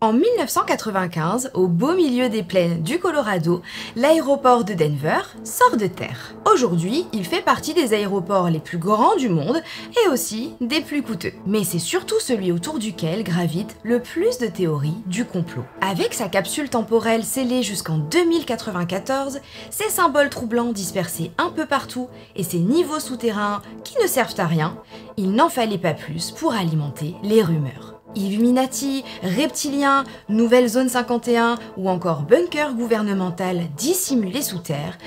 En 1995, au beau milieu des plaines du Colorado, l'aéroport de Denver sort de terre. Aujourd'hui, il fait partie des aéroports les plus grands du monde et aussi des plus coûteux. Mais c'est surtout celui autour duquel gravite le plus de théories du complot. Avec sa capsule temporelle scellée jusqu'en 2094, ses symboles troublants dispersés un peu partout et ses niveaux souterrains qui ne servent à rien, il n'en fallait pas plus pour alimenter les rumeurs. Illuminati, reptiliens, nouvelle zone 51 ou encore bunker gouvernemental dissimulé sous terre,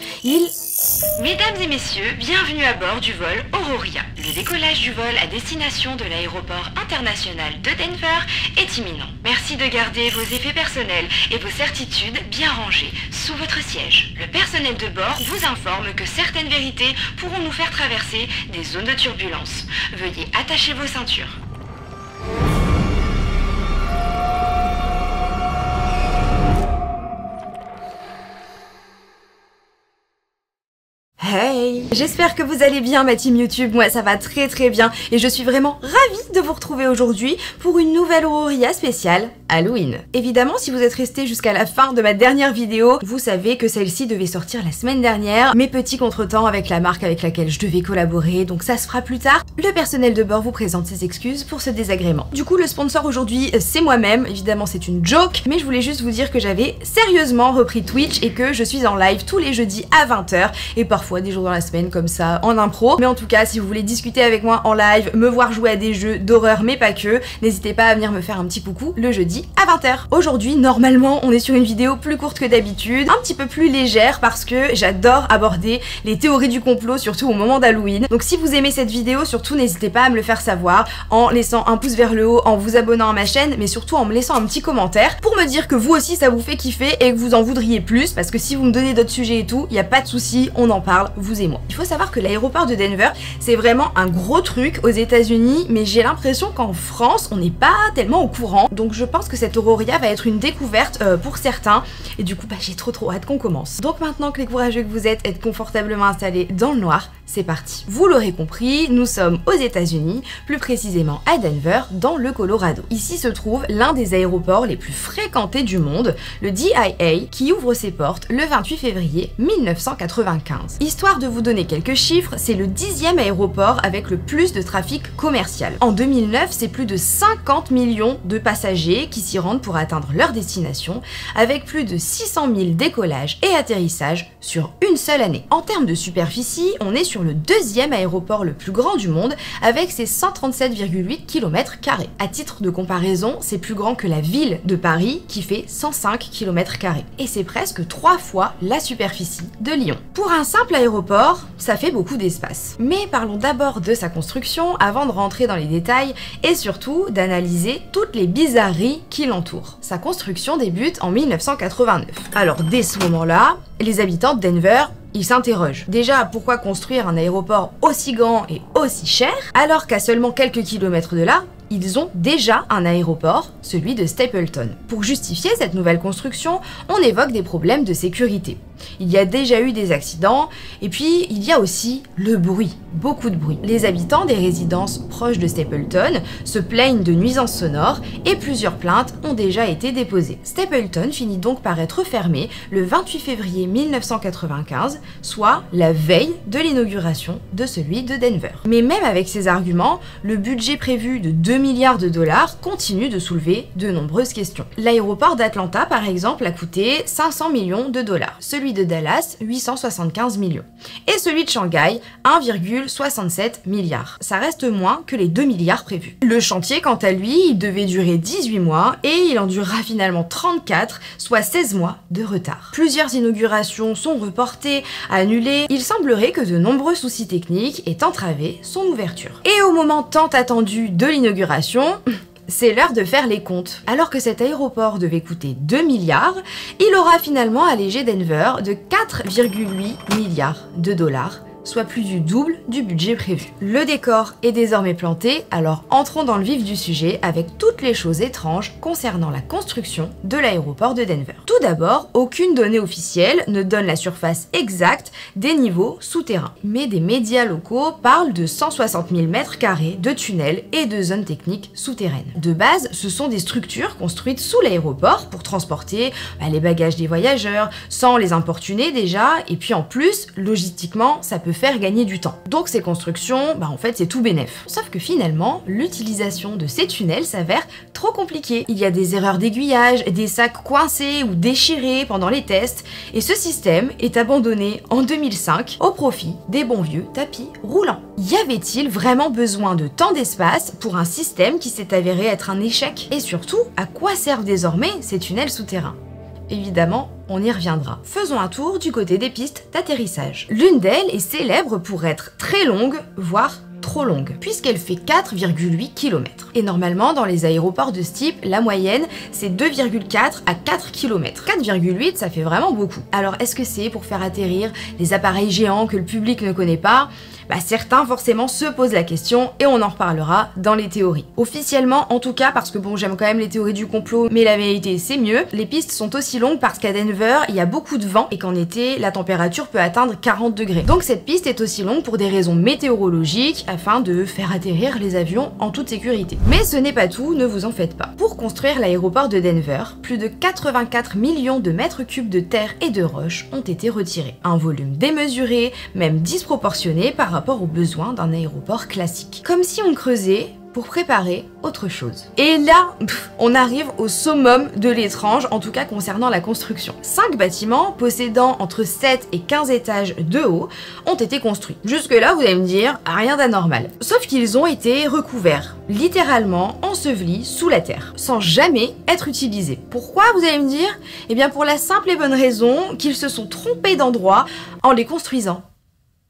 Mesdames et messieurs, bienvenue à bord du vol Aurora. Le décollage du vol à destination de l'aéroport international de Denver est imminent. Merci de garder vos effets personnels et vos certitudes bien rangés sous votre siège. Le personnel de bord vous informe que certaines vérités pourront nous faire traverser des zones de turbulence. Veuillez attacher vos ceintures. Hey! J'espère que vous allez bien ma team YouTube, moi ça va très bien et je suis vraiment ravie de vous retrouver aujourd'hui pour une nouvelle Aurora spéciale Halloween. Évidemment, si vous êtes resté jusqu'à la fin de ma dernière vidéo, vous savez que celle-ci devait sortir la semaine dernière, mais petit contretemps avec la marque avec laquelle je devais collaborer, donc ça se fera plus tard. Le personnel de bord vous présente ses excuses pour ce désagrément. Du coup, le sponsor aujourd'hui, c'est moi-même, évidemment c'est une joke, mais je voulais juste vous dire que j'avais sérieusement repris Twitch et que je suis en live tous les jeudis à 20 h et parfois des jours dans la semaine comme ça en impro. Mais en tout cas, si vous voulez discuter avec moi en live, me voir jouer à des jeux d'horreur mais pas que, n'hésitez pas à venir me faire un petit coucou le jeudi à 20 h. Aujourd'hui, normalement, on est sur une vidéo plus courte que d'habitude, un petit peu plus légère parce que j'adore aborder les théories du complot, surtout au moment d'Halloween. Donc si vous aimez cette vidéo, surtout n'hésitez pas à me le faire savoir en laissant un pouce vers le haut, en vous abonnant à ma chaîne, mais surtout en me laissant un petit commentaire pour me dire que vous aussi ça vous fait kiffer et que vous en voudriez plus, parce que si vous me donnez d'autres sujets et tout, y a pas de souci, on en parle, vous et moi. Il faut savoir que l'aéroport de Denver, c'est vraiment un gros truc aux États-Unis, mais j'ai l'impression qu'en France, on n'est pas tellement au courant. Donc je pense que cette Aurora va être une découverte pour certains. Et du coup, j'ai trop hâte qu'on commence. Donc maintenant que les courageux que vous êtes confortablement installés dans le noir, c'est parti. Vous l'aurez compris, nous sommes aux États-Unis, plus précisément à Denver, dans le Colorado. Ici se trouve l'un des aéroports les plus fréquentés du monde, le DIA, qui ouvre ses portes le 28 février 1995. Histoire de vous donner quelques chiffres, c'est le 10e aéroport avec le plus de trafic commercial. En 2009, c'est plus de 50 millions de passagers qui s'y rendent pour atteindre leur destination, avec plus de 600 000 décollages et atterrissages sur une seule année. En termes de superficie, on est sur le 2e aéroport le plus grand du monde, avec ses 137,8 km². À titre de comparaison, c'est plus grand que la ville de Paris, qui fait 105 km². Et c'est presque 3 fois la superficie de Lyon. Pour un simple aéroport, ça fait beaucoup d'espace. Mais parlons d'abord de sa construction avant de rentrer dans les détails et surtout d'analyser toutes les bizarreries qui l'entourent. Sa construction débute en 1989. Alors dès ce moment-là, les habitants de Denver, ils s'interrogent. Déjà, pourquoi construire un aéroport aussi grand et aussi cher alors qu'à seulement quelques kilomètres de là, ils ont déjà un aéroport, celui de Stapleton. Pour justifier cette nouvelle construction, on évoque des problèmes de sécurité. Il y a déjà eu des accidents, et puis il y a aussi le bruit, beaucoup de bruit. Les habitants des résidences proches de Stapleton se plaignent de nuisances sonores et plusieurs plaintes ont déjà été déposées. Stapleton finit donc par être fermé le 28 février 1995, soit la veille de l'inauguration de celui de Denver. Mais même avec ces arguments, le budget prévu de 2 milliards de dollars continue de soulever de nombreuses questions. L'aéroport d'Atlanta, par exemple, a coûté 500 millions de dollars. Celui de Dallas, 875 millions. Et celui de Shanghai, 1,67 milliard. Ça reste moins que les 2 milliards prévus. Le chantier, quant à lui, il devait durer 18 mois et il en durera finalement 34, soit 16 mois de retard. Plusieurs inaugurations sont reportées, annulées. Il semblerait que de nombreux soucis techniques aient entravé son ouverture. Et au moment tant attendu de l'inauguration, c'est l'heure de faire les comptes. Alors que cet aéroport devait coûter 2 milliards, il aura finalement allégé Denver de 4,8 milliards de dollars soit plus du double du budget prévu. Le décor est désormais planté, alors entrons dans le vif du sujet avec toutes les choses étranges concernant la construction de l'aéroport de Denver. Tout d'abord, aucune donnée officielle ne donne la surface exacte des niveaux souterrains, mais des médias locaux parlent de 160 000 mètres carrés de tunnels et de zones techniques souterraines. De base, ce sont des structures construites sous l'aéroport pour transporter les bagages des voyageurs, sans les importuner déjà, et puis en plus, logistiquement, ça peut faire gagner du temps. Donc ces constructions, en fait, c'est tout bénef. Sauf que finalement, l'utilisation de ces tunnels s'avère trop compliquée. Il y a des erreurs d'aiguillage, des sacs coincés ou déchirés pendant les tests, et ce système est abandonné en 2005 au profit des bons vieux tapis roulants. Y avait-il vraiment besoin de tant d'espace pour un système qui s'est avéré être un échec? Et surtout, à quoi servent désormais ces tunnels souterrains? Évidemment, on y reviendra. Faisons un tour du côté des pistes d'atterrissage. L'une d'elles est célèbre pour être très longue, voire trop longue, puisqu'elle fait 4,8 km. Et normalement, dans les aéroports de ce type, la moyenne, c'est 2,4 à 4 km. 4,8, ça fait vraiment beaucoup. Alors, est-ce que c'est pour faire atterrir les appareils géants que le public ne connaît pas? Certains forcément se posent la question et on en reparlera dans les théories. Officiellement, en tout cas, parce que bon, j'aime quand même les théories du complot, mais la vérité c'est mieux, les pistes sont aussi longues parce qu'à Denver, il y a beaucoup de vent et qu'en été, la température peut atteindre 40 degrés. Donc cette piste est aussi longue pour des raisons météorologiques afin de faire atterrir les avions en toute sécurité. Mais ce n'est pas tout, ne vous en faites pas. Pour construire l'aéroport de Denver, plus de 84 millions de mètres cubes de terre et de roches ont été retirés. Un volume démesuré, même disproportionné par rapport aux besoins d'un aéroport classique. Comme si on creusait pour préparer autre chose. Et là, on arrive au summum de l'étrange, en tout cas concernant la construction. 5 bâtiments possédant entre 7 et 15 étages de haut ont été construits. Jusque-là, vous allez me dire, rien d'anormal. Sauf qu'ils ont été recouverts, littéralement ensevelis sous la terre, sans jamais être utilisés. Pourquoi, vous allez me dire? Eh bien pour la simple et bonne raison qu'ils se sont trompés d'endroit en les construisant.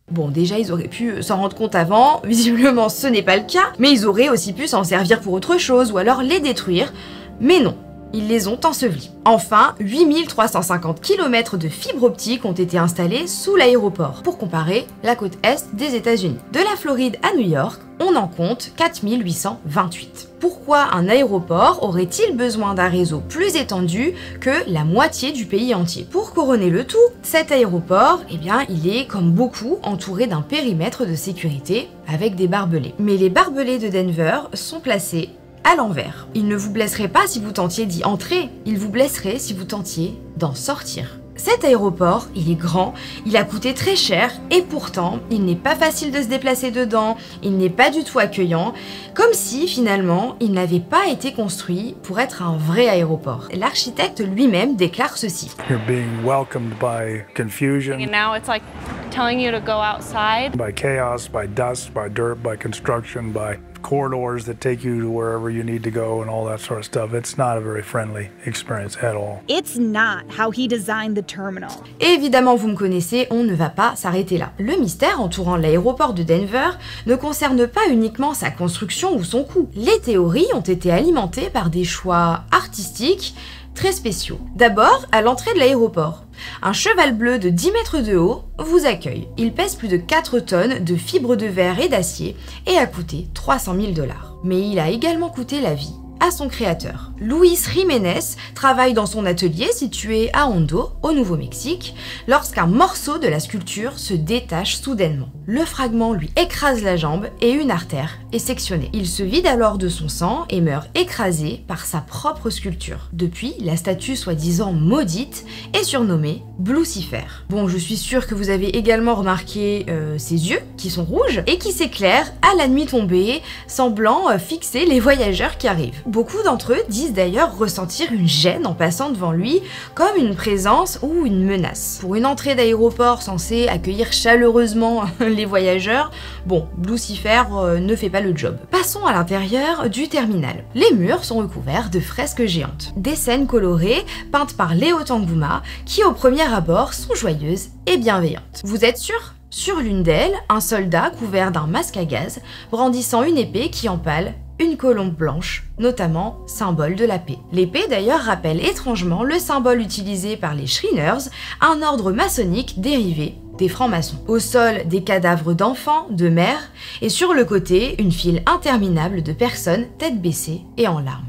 Bon, déjà, ils auraient pu s'en rendre compte avant, visiblement ce n'est pas le cas, mais ils auraient aussi pu s'en servir pour autre chose ou alors les détruire, mais non. Ils les ont ensevelis. Enfin, 8350 km de fibres optiques ont été installés sous l'aéroport. Pour comparer, la côte est des États-Unis. De la Floride à New York, on en compte 4828. Pourquoi un aéroport aurait-il besoin d'un réseau plus étendu que la moitié du pays entier? Pour couronner le tout, cet aéroport, il est, comme beaucoup, entouré d'un périmètre de sécurité avec des barbelés. Mais les barbelés de Denver sont placés à l'envers. Il ne vous blesserait pas si vous tentiez d'y entrer, il vous blesserait si vous tentiez d'en sortir. Cet aéroport, il est grand, il a coûté très cher et pourtant, il n'est pas facile de se déplacer dedans, il n'est pas du tout accueillant, comme si finalement, il n'avait pas été construit pour être un vrai aéroport. L'architecte lui-même déclare ceci. You're being welcomed by confusion. And now it's like telling you to go outside. By chaos, by dust, by dirt, by construction, by corridors that take you to wherever you need to go and all that sort of stuff. It's not a very friendly experience at all. It's not how he designed the terminal. Et évidemment, vous me connaissez, on ne va pas s'arrêter là. Le mystère entourant l'aéroport de Denver ne concerne pas uniquement sa construction ou son coût. Les théories ont été alimentées par des choix artistiques très spéciaux. D'abord, à l'entrée de l'aéroport. Un cheval bleu de 10 mètres de haut vous accueille. Il pèse plus de 4 tonnes de fibres de verre et d'acier et a coûté 300 000 $. Mais il a également coûté la vie à son créateur. Luis Jiménez travaille dans son atelier situé à Hondo, au Nouveau-Mexique, lorsqu'un morceau de la sculpture se détache soudainement. Le fragment lui écrase la jambe et une artère est sectionnée. Il se vide alors de son sang et meurt écrasé par sa propre sculpture. Depuis, la statue soi-disant maudite est surnommée Blucifer. Bon, je suis sûre que vous avez également remarqué ses yeux qui sont rouges et qui s'éclairent à la nuit tombée, semblant fixer les voyageurs qui arrivent. Beaucoup d'entre eux disent d'ailleurs ressentir une gêne en passant devant lui, comme une présence ou une menace. Pour une entrée d'aéroport censée accueillir chaleureusement les voyageurs, bon, Blucifer ne fait pas le job. Passons à l'intérieur du terminal. Les murs sont recouverts de fresques géantes. Des scènes colorées peintes par Léo Tanguma qui au premier abord sont joyeuses et bienveillantes. Vous êtes sûr ? Sur l'une d'elles, un soldat couvert d'un masque à gaz, brandissant une épée qui empale une colombe blanche, notamment symbole de la paix. L'épée d'ailleurs rappelle étrangement le symbole utilisé par les Shriners, un ordre maçonnique dérivé des francs-maçons. Au sol, des cadavres d'enfants, de mères, et sur le côté, une file interminable de personnes tête baissée et en larmes.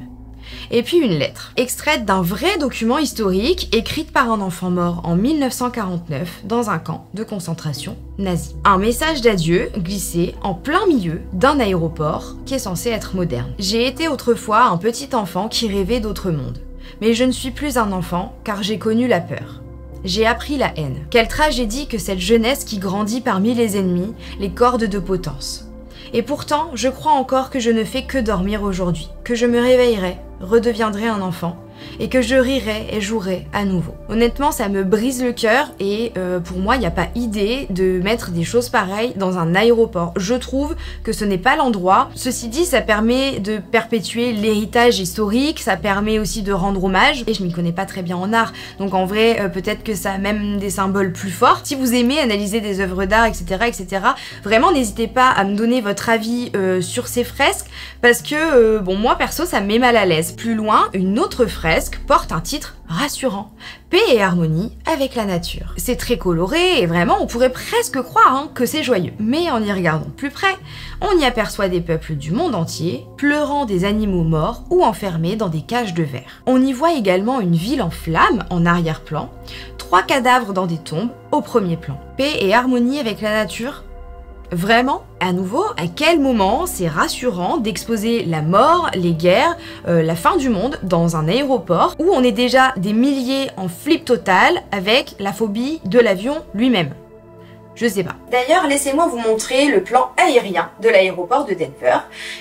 Et puis une lettre, extraite d'un vrai document historique écrite par un enfant mort en 1949 dans un camp de concentration nazi. Un message d'adieu glissé en plein milieu d'un aéroport qui est censé être moderne. J'ai été autrefois un petit enfant qui rêvait d'autres mondes. Mais je ne suis plus un enfant car j'ai connu la peur. J'ai appris la haine. Quelle tragédie que cette jeunesse qui grandit parmi les ennemis, les cordes de potence. Et pourtant, je crois encore que je ne fais que dormir aujourd'hui, que je me réveillerai, redeviendrai un enfant, et que je rirai et jouerai à nouveau. Honnêtement, ça me brise le cœur et pour moi, il n'y a pas idée de mettre des choses pareilles dans un aéroport. Je trouve que ce n'est pas l'endroit. Ceci dit, ça permet de perpétuer l'héritage historique, ça permet aussi de rendre hommage, et je m'y connais pas très bien en art, donc en vrai, peut-être que ça a même des symboles plus forts. Si vous aimez analyser des œuvres d'art, etc., vraiment n'hésitez pas à me donner votre avis sur ces fresques, parce que, bon, moi perso, ça me met mal à l'aise. Plus loin, une autre fresque porte un titre rassurant, paix et harmonie avec la nature. C'est très coloré et vraiment on pourrait presque croire que c'est joyeux. Mais en y regardant plus près, on y aperçoit des peuples du monde entier, pleurant des animaux morts ou enfermés dans des cages de verre. On y voit également une ville en flammes en arrière-plan, 3 cadavres dans des tombes au premier plan. Paix et harmonie avec la nature? Vraiment, à nouveau, à quel moment c'est rassurant d'exposer la mort, les guerres, la fin du monde dans un aéroport où on est déjà des milliers en flip total avec la phobie de l'avion lui-même? Je sais pas. D'ailleurs, laissez-moi vous montrer le plan aérien de l'aéroport de Denver.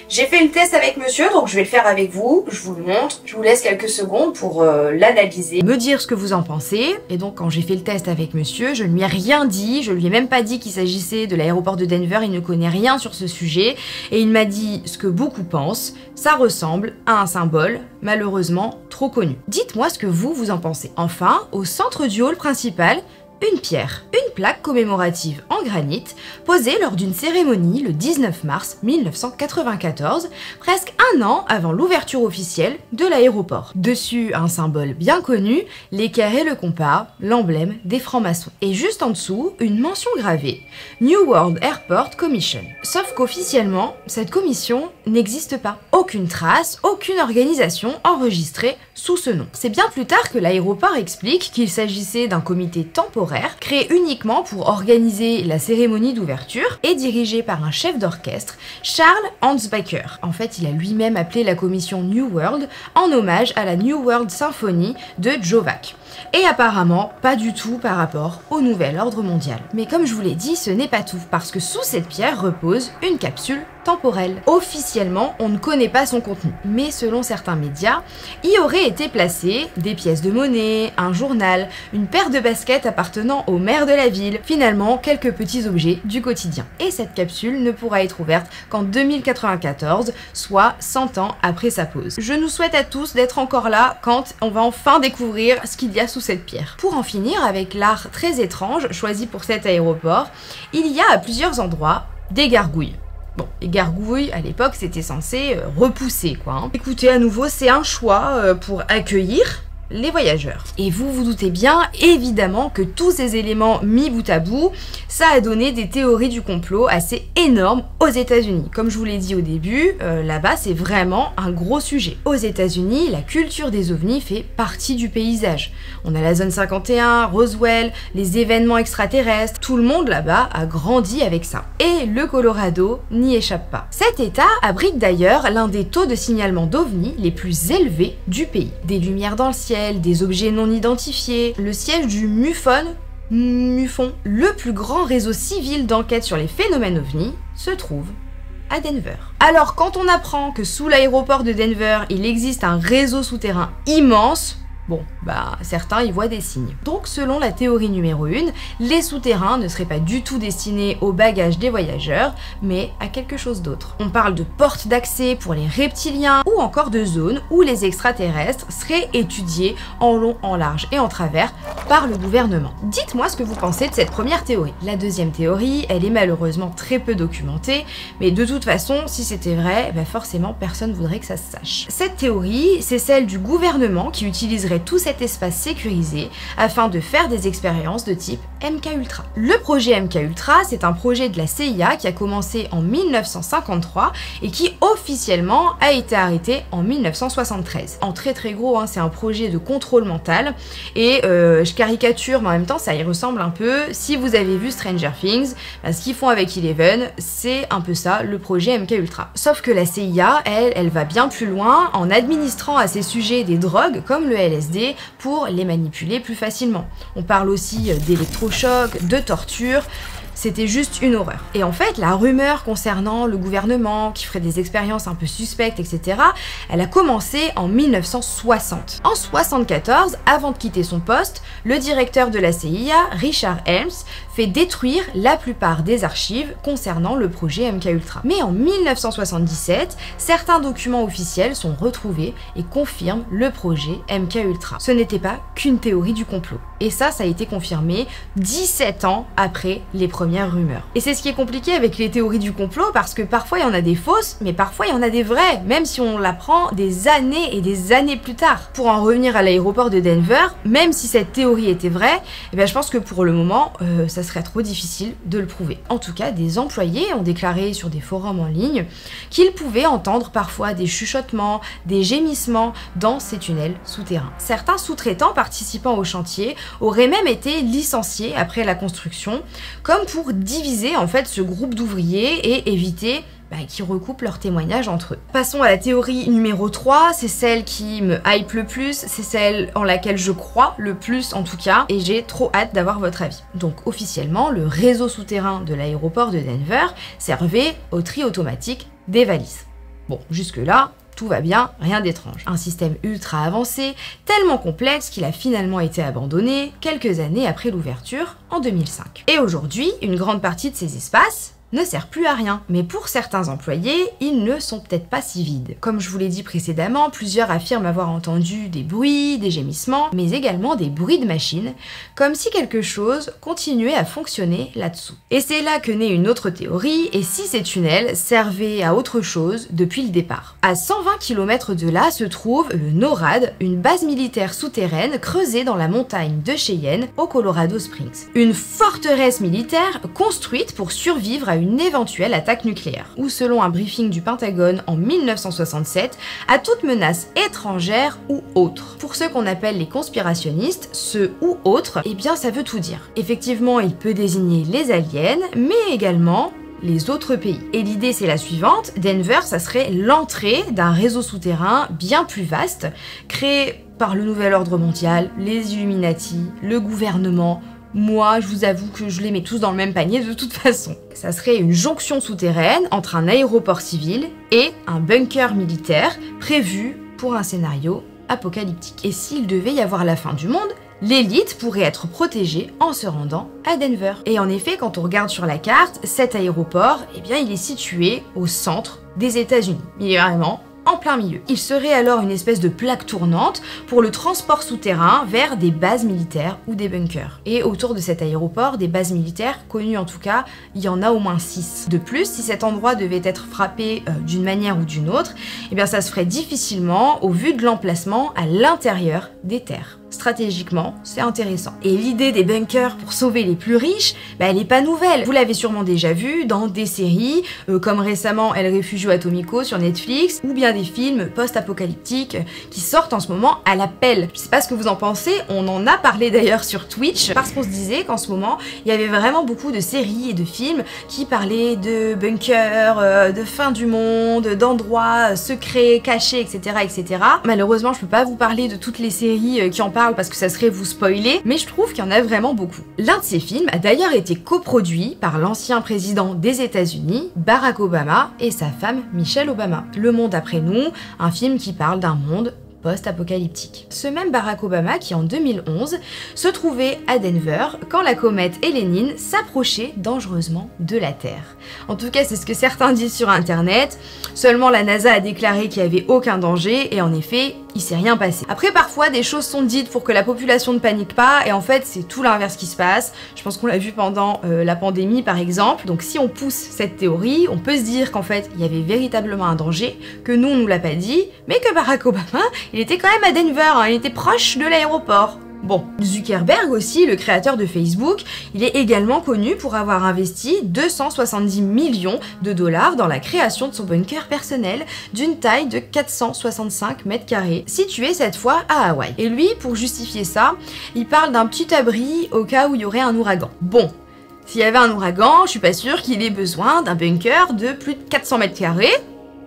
J'ai fait le test avec monsieur, donc je vais le faire avec vous. Je vous le montre. Je vous laisse quelques secondes pour l'analyser, me dire ce que vous en pensez. Et donc, quand j'ai fait le test avec monsieur, je ne lui ai rien dit. Je lui ai même pas dit qu'il s'agissait de l'aéroport de Denver. Il ne connaît rien sur ce sujet. Et il m'a dit ce que beaucoup pensent. Ça ressemble à un symbole, malheureusement trop connu. Dites-moi ce que vous en pensez. Enfin, au centre du hall principal, une pierre, une plaque commémorative en granit, posée lors d'une cérémonie le 19 mars 1994, presque un an avant l'ouverture officielle de l'aéroport. Dessus, un symbole bien connu, l'équerre et le compas, l'emblème des francs-maçons. Et juste en dessous, une mention gravée, New World Airport Commission. Sauf qu'officiellement, cette commission n'existe pas. Aucune trace, aucune organisation enregistrée sous ce nom. C'est bien plus tard que l'aéroport explique qu'il s'agissait d'un comité temporaire créé uniquement pour organiser la cérémonie d'ouverture et dirigé par un chef d'orchestre, Charles Ansbacher. En fait, il a lui-même appelé la commission New World en hommage à la New World Symphony de Jovac. Et apparemment, pas du tout par rapport au nouvel ordre mondial. Mais comme je vous l'ai dit, ce n'est pas tout, parce que sous cette pierre repose une capsule temporelle. Officiellement, on ne connaît pas son contenu, mais selon certains médias, y auraient été placées des pièces de monnaie, un journal, une paire de baskets appartenant au maire de la ville, finalement quelques petits objets du quotidien. Et cette capsule ne pourra être ouverte qu'en 2094, soit 100 ans après sa pose. Je nous souhaite à tous d'être encore là quand on va enfin découvrir ce qu'il y a sous cette pierre. Pour en finir avec l'art très étrange choisi pour cet aéroport, il y a à plusieurs endroits des gargouilles. Bon, les gargouilles, à l'époque, c'était censé repousser, quoi. Écoutez, à nouveau, c'est un choix pour accueillir les voyageurs. Et vous vous doutez bien, évidemment, que tous ces éléments mis bout à bout, ça a donné des théories du complot assez énormes aux États-Unis. Comme je vous l'ai dit au début, là-bas, c'est vraiment un gros sujet. Aux États-Unis, la culture des ovnis fait partie du paysage. On a la zone 51, Roswell, les événements extraterrestres, tout le monde là-bas a grandi avec ça. Et le Colorado n'y échappe pas. Cet état abrite d'ailleurs l'un des taux de signalement d'ovnis les plus élevés du pays. Des lumières dans le ciel, des objets non identifiés, le siège du MUFON, le plus grand réseau civil d'enquête sur les phénomènes ovnis, se trouve à Denver. Alors quand on apprend que sous l'aéroport de Denver, il existe un réseau souterrain immense, bon, bah certains y voient des signes. Donc selon la théorie numéro 1, les souterrains ne seraient pas du tout destinés au bagage des voyageurs, mais à quelque chose d'autre. On parle de portes d'accès pour les reptiliens, ou encore de zones où les extraterrestres seraient étudiés en long, en large et en travers par le gouvernement. Dites-moi ce que vous pensez de cette première théorie. La deuxième théorie, elle est malheureusement très peu documentée, mais de toute façon, si c'était vrai, bah forcément personne voudrait que ça se sache. Cette théorie, c'est celle du gouvernement qui utiliserait utiliserait tout cet espace sécurisé afin de faire des expériences de type MKUltra. Le projet MKUltra, c'est un projet de la CIA qui a commencé en 1953 et qui officiellement a été arrêté en 1973. En très gros, hein, c'est un projet de contrôle mental et je caricature, mais en même temps ça y ressemble un peu. Si vous avez vu Stranger Things, ce qu'ils font avec Eleven, c'est un peu ça, le projet MKUltra. Sauf que la CIA, elle va bien plus loin en administrant à ces sujets des drogues comme le LSD pour les manipuler plus facilement. On parle aussi d'électrochocs, de torture. C'était juste une horreur. Et en fait, la rumeur concernant le gouvernement qui ferait des expériences un peu suspectes, etc., elle a commencé en 1960. En 1974, avant de quitter son poste, le directeur de la CIA, Richard Helms, fait détruire la plupart des archives concernant le projet MKUltra. Mais en 1977, certains documents officiels sont retrouvés et confirment le projet MKUltra. Ce n'était pas qu'une théorie du complot. Et ça a été confirmé 17 ans après les premières rumeurs. Et c'est ce qui est compliqué avec les théories du complot, parce que parfois il y en a des fausses, mais parfois il y en a des vraies, même si on l'apprend des années et des années plus tard. Pour en revenir à l'aéroport de Denver, même si cette théorie était vraie, eh bien je pense que pour le moment, ça serait trop difficile de le prouver. En tout cas, des employés ont déclaré sur des forums en ligne qu'ils pouvaient entendre parfois des chuchotements, des gémissements dans ces tunnels souterrains. Certains sous-traitants participant au chantier auraient même été licenciés après la construction, comme pour diviser en fait ce groupe d'ouvriers et éviter qui recoupent leurs témoignages entre eux. Passons à la théorie numéro 3, c'est celle qui me hype le plus, c'est celle en laquelle je crois le plus en tout cas, et j'ai trop hâte d'avoir votre avis. Donc officiellement, le réseau souterrain de l'aéroport de Denver servait au tri automatique des valises. Bon, jusque-là, tout va bien, rien d'étrange. Un système ultra avancé, tellement complexe qu'il a finalement été abandonné quelques années après l'ouverture en 2005. Et aujourd'hui, une grande partie de ces espaces ne sert plus à rien. Mais pour certains employés, ils ne sont peut-être pas si vides. Comme je vous l'ai dit précédemment, plusieurs affirment avoir entendu des bruits, des gémissements, mais également des bruits de machines, comme si quelque chose continuait à fonctionner là-dessous. Et c'est là que naît une autre théorie, et si ces tunnels servaient à autre chose depuis le départ. À 120 km de là se trouve le NORAD, une base militaire souterraine creusée dans la montagne de Cheyenne, au Colorado Springs. Une forteresse militaire construite pour survivre à une éventuelle attaque nucléaire, ou selon un briefing du Pentagone en 1967, à toute menace étrangère ou autre. Pour ceux qu'on appelle les conspirationnistes, ce ou autre, eh bien ça veut tout dire. Effectivement, il peut désigner les aliens, mais également les autres pays. Et l'idée c'est la suivante, Denver ça serait l'entrée d'un réseau souterrain bien plus vaste, créé par le Nouvel Ordre Mondial, les Illuminati, le gouvernement. Moi, je vous avoue que je les mets tous dans le même panier de toute façon. Ça serait une jonction souterraine entre un aéroport civil et un bunker militaire prévu pour un scénario apocalyptique. Et s'il devait y avoir la fin du monde, l'élite pourrait être protégée en se rendant à Denver. Et en effet, quand on regarde sur la carte, cet aéroport, eh bien, il est situé au centre des États-Unis. Il est vraiment en plein milieu. Il serait alors une espèce de plaque tournante pour le transport souterrain vers des bases militaires ou des bunkers. Et autour de cet aéroport, des bases militaires, connues en tout cas, il y en a au moins 6. De plus, si cet endroit devait être frappé d'une manière ou d'une autre, eh bien ça se ferait difficilement au vu de l'emplacement à l'intérieur des terres. Stratégiquement, c'est intéressant. Et l'idée des bunkers pour sauver les plus riches, elle n'est pas nouvelle. Vous l'avez sûrement déjà vu dans des séries, comme récemment El Refugio Atomico sur Netflix, ou bien des films post-apocalyptiques qui sortent en ce moment à l'appel. Je sais pas ce que vous en pensez, on en a parlé d'ailleurs sur Twitch, parce qu'on se disait qu'en ce moment, il y avait vraiment beaucoup de séries et de films qui parlaient de bunkers, de fin du monde, d'endroits secrets, cachés, etc., etc. Malheureusement, je peux pas vous parler de toutes les séries qui en parlent parce que ça serait vous spoiler, mais je trouve qu'il y en a vraiment beaucoup. L'un de ces films a d'ailleurs été coproduit par l'ancien président des États-Unis, Barack Obama, et sa femme Michelle Obama. Le Monde après nous, un film qui parle d'un monde post-apocalyptique. Ce même Barack Obama qui en 2011 se trouvait à Denver quand la comète Helene s'approchait dangereusement de la Terre. En tout cas, c'est ce que certains disent sur internet, seulement la NASA a déclaré qu'il n'y avait aucun danger et en effet, il s'est rien passé. Après, parfois, des choses sont dites pour que la population ne panique pas, et en fait, c'est tout l'inverse qui se passe. Je pense qu'on l'a vu pendant la pandémie, par exemple. Donc, si on pousse cette théorie, on peut se dire qu'en fait, il y avait véritablement un danger, que nous, on nous l'a pas dit, mais que Barack Obama, il était quand même à Denver, hein, il était proche de l'aéroport. Bon, Zuckerberg aussi, le créateur de Facebook, il est également connu pour avoir investi 270 millions de dollars dans la création de son bunker personnel d'une taille de 465 mètres carrés, situé cette fois à Hawaï. Et lui, pour justifier ça, il parle d'un petit abri au cas où il y aurait un ouragan. Bon, s'il y avait un ouragan, je suis pas sûre qu'il ait besoin d'un bunker de plus de 400 mètres carrés,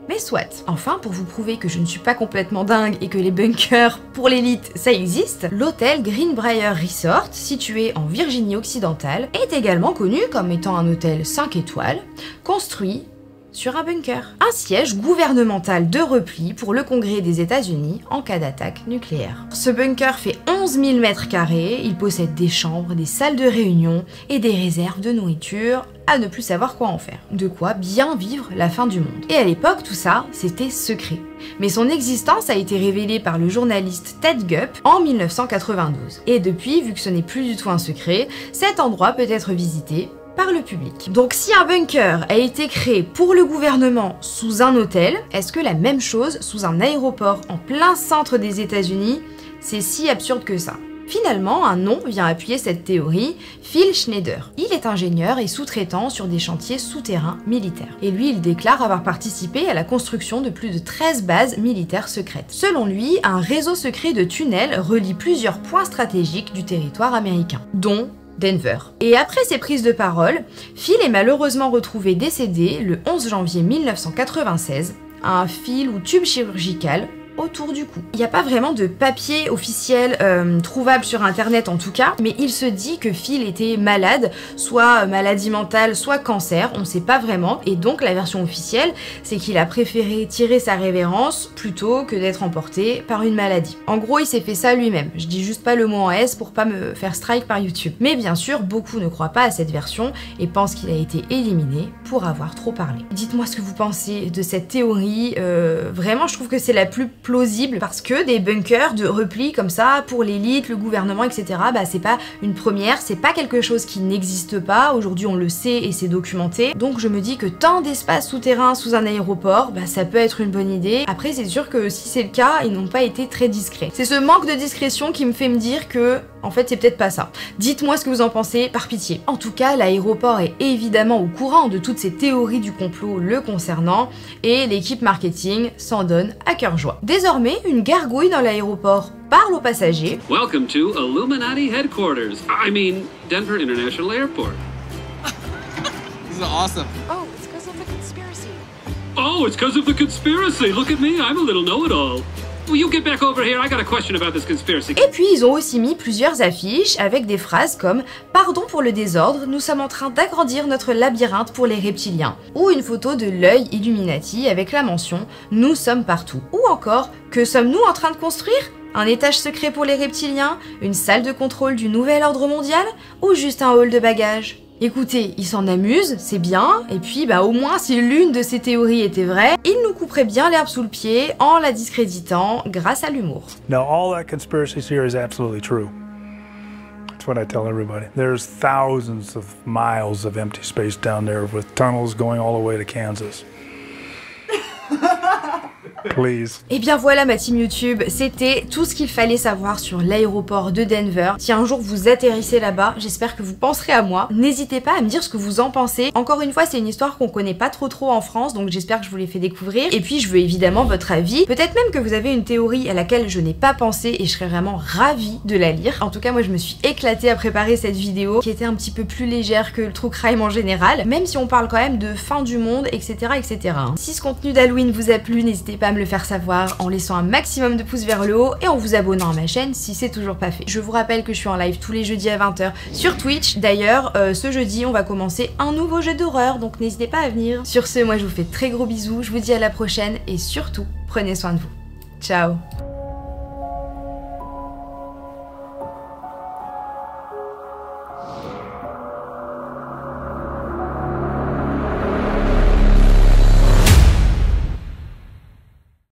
mais soit. Enfin, pour vous prouver que je ne suis pas complètement dingue et que les bunkers pour l'élite, ça existe, l'hôtel Greenbrier Resort, situé en Virginie occidentale, est également connu comme étant un hôtel 5 étoiles, construit sur un bunker. Un siège gouvernemental de repli pour le Congrès des États-Unis en cas d'attaque nucléaire. Ce bunker fait 11 000 mètres carrés, il possède des chambres, des salles de réunion et des réserves de nourriture à ne plus savoir quoi en faire. De quoi bien vivre la fin du monde. Et à l'époque, tout ça, c'était secret. Mais son existence a été révélée par le journaliste Ted Gupp en 1992. Et depuis, vu que ce n'est plus du tout un secret, cet endroit peut être visité par le public. Donc si un bunker a été créé pour le gouvernement sous un hôtel, est-ce que la même chose sous un aéroport en plein centre des États-Unis, c'est si absurde que ça? Finalement, un nom vient appuyer cette théorie, Phil Schneider. Il est ingénieur et sous-traitant sur des chantiers souterrains militaires. Et lui, il déclare avoir participé à la construction de plus de 13 bases militaires secrètes. Selon lui, un réseau secret de tunnels relie plusieurs points stratégiques du territoire américain, dont Denver. Et après ces prises de parole, Phil est malheureusement retrouvé décédé le 11 janvier 1996 à un fil ou tube chirurgical autour du cou. Il n'y a pas vraiment de papier officiel trouvable sur internet en tout cas, mais il se dit que Phil était malade, soit maladie mentale, soit cancer, on ne sait pas vraiment, et donc la version officielle, c'est qu'il a préféré tirer sa révérence plutôt que d'être emporté par une maladie. En gros, il s'est fait ça lui-même, je dis juste pas le mot en S pour pas me faire strike par YouTube. Mais bien sûr, beaucoup ne croient pas à cette version et pensent qu'il a été éliminé pour avoir trop parlé. Dites-moi ce que vous pensez de cette théorie, vraiment je trouve que c'est la plus plausible parce que des bunkers de repli comme ça pour l'élite, le gouvernement, etc. bah c'est pas une première, c'est pas quelque chose qui n'existe pas, aujourd'hui on le sait et c'est documenté, donc je me dis que tant d'espace souterrain sous un aéroport, bah ça peut être une bonne idée. Après c'est sûr que si c'est le cas, ils n'ont pas été très discrets. C'est ce manque de discrétion qui me fait me dire que en fait c'est peut-être pas ça. Dites-moi ce que vous en pensez, par pitié. En tout cas, l'aéroport est évidemment au courant de toutes ces théories du complot le concernant et l'équipe marketing s'en donne à cœur joie. Désormais, une gargouille dans l'aéroport parle aux passagers. Welcome to Illuminati headquarters. I mean, Denver International Airport. This is awesome. Oh, it's because of the conspiracy. Oh, it's because of the conspiracy. Look at me, I'm a little know-it-all. Will you get back over here? I got a question about this conspiracy. Et puis ils ont aussi mis plusieurs affiches avec des phrases comme « Pardon pour le désordre, nous sommes en train d'agrandir notre labyrinthe pour les reptiliens » ou une photo de l'œil Illuminati avec la mention « Nous sommes partout » ou encore « Que sommes-nous en train de construire ? Un étage secret pour les reptiliens, une salle de contrôle du nouvel ordre mondial ou juste un hall de bagages ?» Écoutez, ils s'en amusent, c'est bien, et puis bah au moins si l'une de ces théories était vraie, ils nous couperaient bien l'herbe sous le pied en la discréditant grâce à l'humour. Now, all that conspiracy theory is absolutely true. That's what I tell everybody. There's thousands of miles of empty space down there with tunnels going all the way to Kansas. Please. Et bien voilà ma team YouTube, c'était tout ce qu'il fallait savoir sur l'aéroport de Denver. Si un jour vous atterrissez là-bas, j'espère que vous penserez à moi. N'hésitez pas à me dire ce que vous en pensez. Encore une fois, c'est une histoire qu'on connaît pas trop en France, donc j'espère que je vous l'ai fait découvrir. Et puis je veux évidemment votre avis. Peut-être même que vous avez une théorie à laquelle je n'ai pas pensé et je serais vraiment ravie de la lire. En tout cas, moi je me suis éclatée à préparer cette vidéo qui était un petit peu plus légère que le true crime en général, même si on parle quand même de fin du monde, etc. etc. Si ce contenu d'Halloween vous a plu, n'hésitez pas à me le faire savoir en laissant un maximum de pouces vers le haut et en vous abonnant à ma chaîne si c'est toujours pas fait. Je vous rappelle que je suis en live tous les jeudis à 20 h sur Twitch. D'ailleurs, ce jeudi, on va commencer un nouveau jeu d'horreur, donc n'hésitez pas à venir. Sur ce, moi je vous fais de très gros bisous, je vous dis à la prochaine et surtout, prenez soin de vous. Ciao!